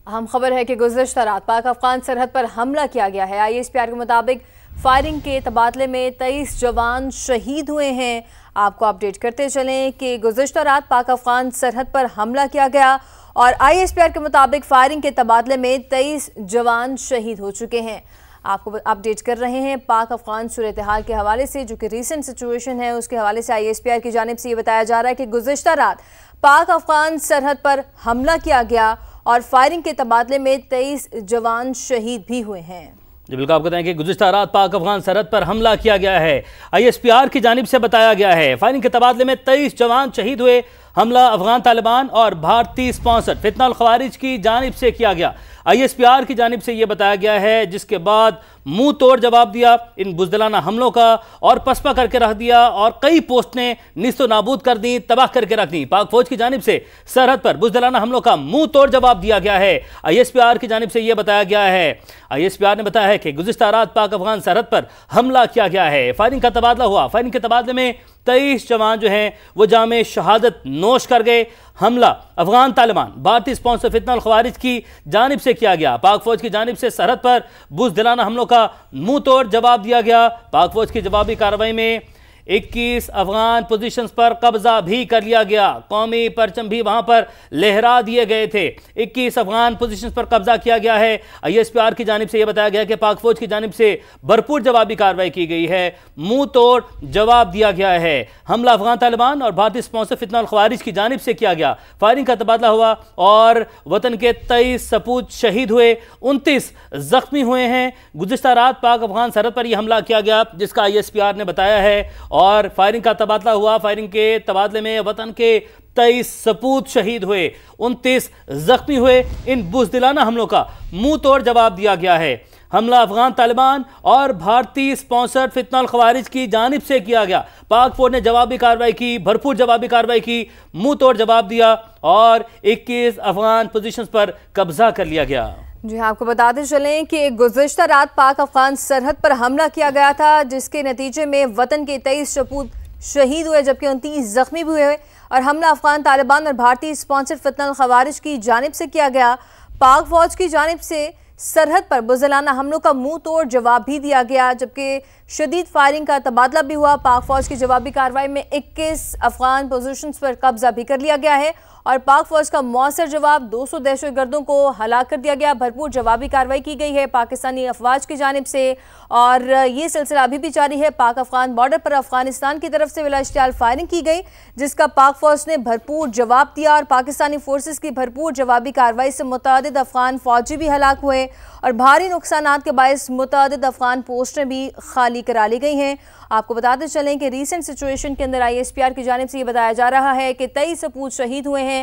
अहम खबर है कि गुज़श्ता रात पाक अफगान सरहद पर हमला किया गया है। ISPR के मुताबिक फायरिंग के तबादले में 23 जवान शहीद हुए हैं। आपको अपडेट करते चलें कि गुज़श्ता रात पाक अफगान सरहद पर हमला किया गया और ISPR के मुताबिक फायरिंग के तबादले में 23 जवान शहीद हो चुके हैं। आपको अपडेट कर रहे हैं पाक अफगान सूरत हाल के हवाले से, जो कि रीसेंट सिचुएशन है उसके हवाले से ISPR की जानिब से ये बताया जा रहा है कि गुज़श्ता रात पाक अफगान सरहद पर हमला किया गया और फायरिंग के तबादले में 23 जवान शहीद भी हुए हैं। जी बिल्कुल, आपको बताएं कि गुज़श्ता रात पाक अफगान सरहद पर हमला किया गया है। ISPR की जानिब से बताया गया है फायरिंग के तबादले में 23 जवान शहीद हुए। हमला अफगान तालिबान और भारतीय स्पॉन्सर फितना खवारिज की जानिब से किया गया। ISPR की जानिब से यह बताया गया है, जिसके बाद मुंह तोड़ जवाब दिया इन बुज़दिलाना हमलों का और पसपा करके रख दिया और कई पोस्टें निस्तो नाबूद कर दी, तबाह करके रख दी। पाक फौज की जानिब से सरहद पर बुज़दिलाना हमलों का मुंह तोड़ जवाब दिया गया है। ISPR की जानिब से यह बताया गया है, ISPR ने बताया है कि गुज़श्ता रात पाक अफगान सरहद पर हमला किया गया है। फायरिंग का तबादला हुआ। फायरिंग के तबादले में 23 जवान जो हैं वो जामे शहादत नोश कर गए। हमला अफगान तालिबान भारतीय स्पॉन्सर फितना खवारिज की जानिब से किया गया। पाक फौज की जानिब से सरहद पर बुज़दिलाना हमलों का मुंह तोड़ जवाब दिया गया। पाक फौज की जवाबी कार्रवाई में 21 अफगान पोजीशंस पर कब्जा भी कर लिया गया। कौमी परचम भी वहां पर लहरा दिए गए थे। 21 अफगान पोजीशंस पर कब्जा किया गया है। ISPR की जानिब से यह बताया गया कि पाक फौज की जानिब से भरपूर जवाबी कार्रवाई की गई है, मुंह तोड़ जवाब दिया गया है। हमला अफगान तालिबान और भारतीय स्पॉन्सर फितना खवारिज की जानिब से किया गया। फायरिंग का तबादला हुआ और वतन के 23 सपूत शहीद हुए, 29 जख्मी हुए हैं। गुज़श्ता रात पाक अफगान सरहद पर यह हमला किया गया, जिसका ISPR ने बताया है, और फायरिंग का तबादला हुआ। फायरिंग के तबादले में वतन के 23 सपूत शहीद हुए, 29 जख्मी हुए। इन बुज़दिलाना हमलों का मुंह तोड़ जवाब दिया गया है। हमला अफगान तालिबान और भारतीय स्पॉन्सर्ड फितना खवारिज की जानिब से किया गया। पाक फौज ने जवाबी कार्रवाई की, भरपूर जवाबी कार्रवाई की, मुंह तोड़ जवाब दिया और 21 अफगान पोजीशंस पर कब्जा कर लिया गया। जी हाँ, आपको बताते चलें कि गुज़श्ता रात पाक अफगान सरहद पर हमला किया गया था, जिसके नतीजे में वतन के 23 सपूत शहीद हुए जबकि 29 जख्मी भी हुए। और हमला अफगान तालिबान और भारतीय स्पॉन्सर फितना खवारिज की जानिब से किया गया। पाक फौज की जानिब से सरहद पर बुज़दिलाना हमलों का मुंह तोड़ जवाब भी दिया गया, जबकि शदीद फायरिंग का तबादला भी हुआ। पाक फौज की जवाबी कार्रवाई में 21 अफगान पोजीशंस पर कब्जा भी कर लिया गया है और पाक फौज का मौसर जवाब 200 दहशतगर्दों को हलाक कर दिया गया। भरपूर जवाबी कार्रवाई की गई है पाकिस्तानी अफवाज की जानिब से और ये सिलसिला अभी भी जारी है। पाक अफगान बॉर्डर पर अफगानिस्तान की तरफ से बिलाइश्तियाल फायरिंग की गई, जिसका पाक फौज ने भरपूर जवाब दिया और पाकिस्तानी फोर्सेस की भरपूर जवाबी कार्रवाई से मुतअद्दिद अफगान फौजी भी हलाक हुए और भारी नुकसानात के बायस मुतअद्दिद अफगान पोस्टें भी खाली करा ली गई हैं। आपको बताते चलें कि रीसेंट सिचुएशन के अंदर ISPR की जानिब से ये बताया जा रहा है कि 23 सपूत शहीद हुए हैं।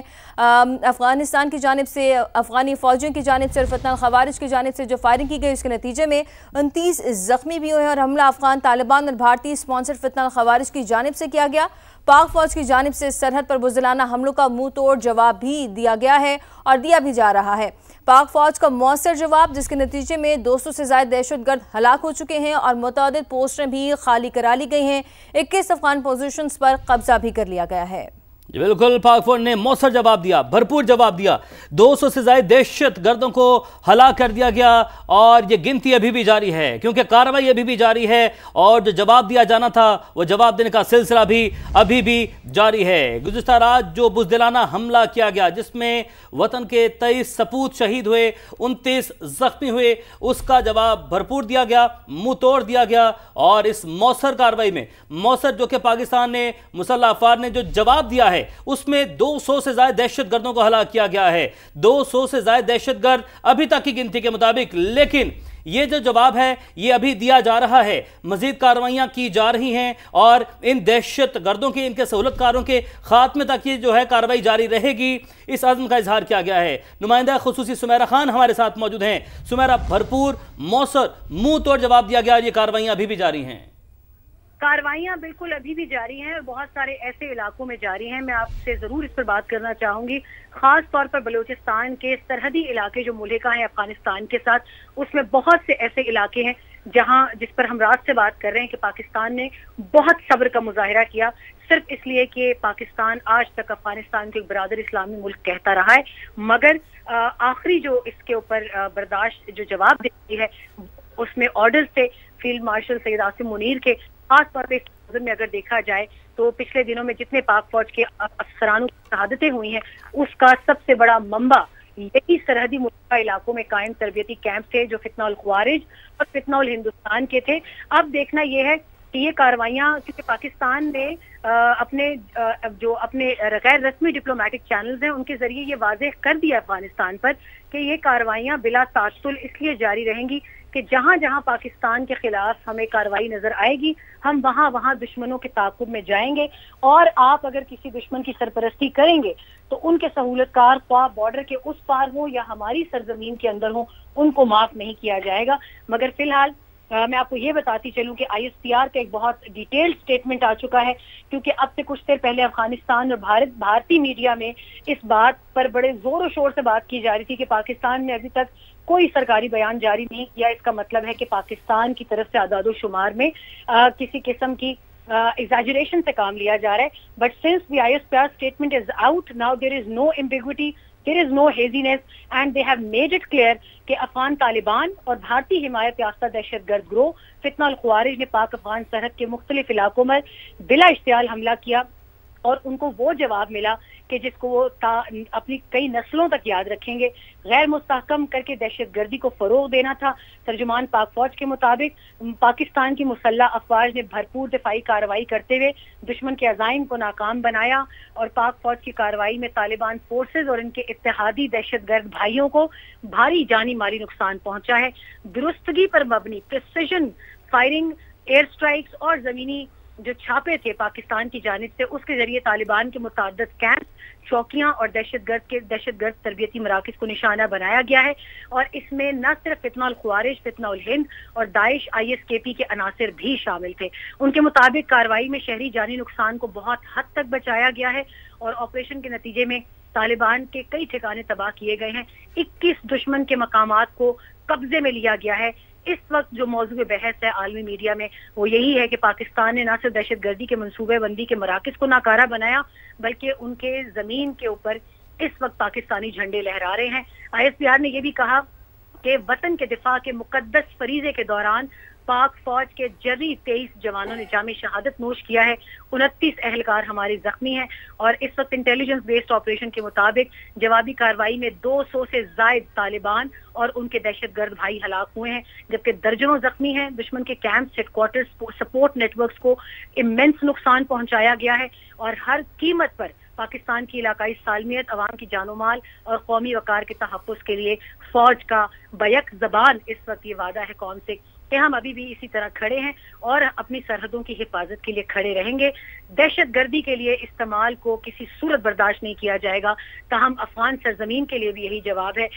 अफगानिस्तान की जानिब से, अफगानी फौजियों की जानिब से और फितना खवारिज की जानिब से जो फायरिंग की गई, उसके नतीजे में 29 जख्मी भी हुए हैं और हमला अफगान तालिबान और भारतीय स्पॉन्सर फितना खवारिज की जानिब से किया गया। पाक फौज की जानिब से सरहद पर बुज़दिलाना हमलों का मुंह तोड़ जवाब भी दिया गया है और दिया भी जा रहा है। पाक फौज का मौसर जवाब, जिसके नतीजे में 200 से ज़ायद दहशतगर्द हलाक हो चुके हैं और मुतअद्दिद पोस्टें भी खाली करा ली गई हैं। 21 अफगान पोजीशंस पर कब्जा भी कर लिया गया है। बिल्कुल, पाक फौज ने मौसर जवाब दिया, भरपूर जवाब दिया। 200 से ज़ायद दहशत गर्दों को हलाक कर दिया गया और ये गिनती अभी भी जारी है, क्योंकि कार्रवाई अभी भी जारी है और जो जवाब दिया जाना था वो जवाब देने का सिलसिला भी अभी भी जारी है। गुज़श्ता रात जो बुज़दिलाना हमला किया गया, जिसमें वतन के 23 सपूत शहीद हुए, 29 जख्मी हुए, उसका जवाब भरपूर दिया गया, मुंह तोड़ दिया गया। और इस मौसर कार्रवाई में, मौसर जो कि पाकिस्तान ने, मुसल्लह अफवाज ने जो जवाब दिया है, उसमें 200 से ज्यादा दहशतगर्दों को हलाक किया गया है। 200 से ज्यादा दहशतगर्द अभी तक की गिनती के मुताबिक। लेकिन ये जो जवाब है ये अभी दिया जा रहा है, मजीद कार्रवाइयां की जा रही हैं और इन दहशत गर्दों के, इनके सहूलतकारों के खात्मे तक ये जो है कार्रवाई जारी रहेगी, इस अज़्म का इजहार किया गया है। नुमाइंदा खुसूसी सुमेरा खान हमारे साथ मौजूद हैं। सुमेरा, भरपूर मौसर मुंह तोड़ जवाब दिया गया और ये कार्रवाइयां अभी भी जारी हैं। कार्रवाइयां बिल्कुल अभी भी जारी हैं और बहुत सारे ऐसे इलाकों में जारी हैं। मैं आपसे जरूर इस पर बात करना चाहूंगी, खास तौर पर बलूचिस्तान के सरहदी इलाके जो मुल्का हैं अफगानिस्तान के साथ, उसमें बहुत से ऐसे इलाके हैं जहां, जिस पर हम रात से बात कर रहे हैं कि पाकिस्तान ने बहुत सब्र का मुजाहिरा किया। صرف اس لیے کہ پاکستان آج تک افغانستان کو ایک برادر اسلامی ملک کہتا رہا ہے، مگر آخری جو اس کے اوپر برداشت جو جواب دیتی ہے اس میں آرڈرز تھے فیلڈ مارشل سید عاصم منیر کے، خاص طور پہ اس میں اگر دیکھا جائے تو پچھلے دنوں میں جتنے پاک فوج کے افسرانوں کی شہادتیں ہوئی ہیں اس کا سب سے بڑا منبع یہی سرحدی ملکہ علاقوں میں قائم تربیتی کیمپ تھے جو فتنہ الخوارج اور فتنہ الہندوستان کے تھے۔ اب دیکھنا یہ ہے کہ یہ کارروائیاں، کیونکہ پاکستان نے اپنے غیر رسمی ڈپلومیٹک چینلز ہیں ان کے ذریعے یہ واضح کر دیا افغانستان پر کہ یہ کارروائیاں بلا تعطل اس لیے جاری رہیں گی کہ جہاں جہاں پاکستان کے خلاف ہمیں کارروائی نظر آئے گی ہم وہاں وہاں دشمنوں کے تعاقب میں جائیں گے، اور آپ اگر کسی دشمن کی سرپرستی کریں گے تو ان کے سہولت کار خواہ بارڈر کے اس پار ہوں یا ہماری سرزمین کے اندر ہوں ان کو معاف نہیں کیا جائے گا۔ مگر فی الحال میں آپ کو یہ بتاتی چلوں کہ ISPR کا ایک بہت ڈیٹیلڈ سٹیٹمنٹ آ چکا ہے، کیونکہ اب سے کچھ دیر پہلے افغانستان اور بھارتی میڈیا میں اس بات پر بڑے زور و شور سے بات کی جا رہی تھی کہ پاکستان میں ابھی تک کوئی سرکاری بیان جاری نہیں کیا۔ اس کا مطلب ہے کہ پاکستان کی طرف سے اعداد و شمار میں کسی قسم کی ایگزیجریشن سے کام لیا جا رہا ہے۔ But since the ISPR statement is out, now there is no ambiguity, there is no haziness and they have made it clear کہ افغان طالبان اور بھارتی حمایت یافتہ دہشت گرد گروہ فتنہ الخوارج نے پاک افغان سرحد کے مختلف علاقوں میں بلا اشتعال حملہ کیا، اور ان کو وہ جواب ملا کہ جس کو وہ اپنی کئی نسلوں تک یاد رکھیں گے۔ غیر مستحکم کر کے دہشت گردی کو فروغ دینا تھا۔ ترجمان پاک فوج کے مطابق پاکستان کی مسلح افواج نے بھرپور دفاعی کارروائی کرتے ہوئے دشمن کے عزائم کو ناکام بنایا، اور پاک فوج کی کارروائی میں طالبان فورسز اور ان کے اتحادی دہشت گرد بھائیوں کو بھاری جانی مالی نقصان پہنچا ہے۔ درستگی پر مبنی پریسیجن فائرنگ، ایئر سٹرائکس اور زمینی جو چھاپے تھے پاکستان کی جانب سے اس کے ذریعے طالبان کے متعدد کیمپ، چوکیاں اور دہشت گرد تربیتی مراکز کو نشانہ بنایا گیا ہے، اور اس میں نہ صرف فتنہ الخوارج، فتنہ الہند اور داعش ISKP کے عناصر بھی شامل تھے۔ ان کے مطابق کارروائی میں شہری جانی نقصان کو بہت حد تک بچایا گیا ہے، اور آپریشن کے نتیجے میں طالبان کے کئی ٹھکانے تباہ کیے گئے ہیں۔ 21 دشمن کے مقامات کو قبضے میں لیا گیا ہے۔ اس وقت جو موضوع بحث ہے عالمی میڈیا میں وہ یہی ہے کہ پاکستان نے نہ صرف دہشت گردی کے منصوبے بندی کے مراکز کو ناکارہ بنایا بلکہ ان کے زمین کے اوپر اس وقت پاکستانی جھنڈے لہرا رہے ہیں۔ ISPR نے یہ بھی کہا کہ وطن کے دفاع کے مقدس فریضے کے دوران پاک فوج کے جری 23 جوانوں نے جامع شہادت نوش کیا ہے، 29 اہلکار ہمارے زخمی ہیں، اور اس وقت انٹیلیجنس بیسڈ آپریشن کے مطابق جوابی کارروائی میں 200 سے زائد طالبان اور ان کے دہشت گرد بھائی ہلاک ہوئے ہیں، جبکہ درجنوں زخمی ہیں۔ دشمن کے camps, headquarters, support networks کو امنس نقصان پہنچایا گیا ہے، اور ہر قیمت پر پاکستان کی علاقائی سالمیت، عوام کی جان و مال اور قومی وقار کے تحفظ کے لیے فوج کا بیک زبان اس وقت یہ وعدہ ہے قوم سے کہ ہم ابھی بھی اسی طرح کھڑے ہیں اور اپنی سرحدوں کی حفاظت کے لیے کھڑے رہیں گے۔ دہشت گردی کے لیے استعمال کو کسی صورت برداشت نہیں کیا جائے گا، تاہم افغان سرزمین کے لیے بھی یہی جواب ہے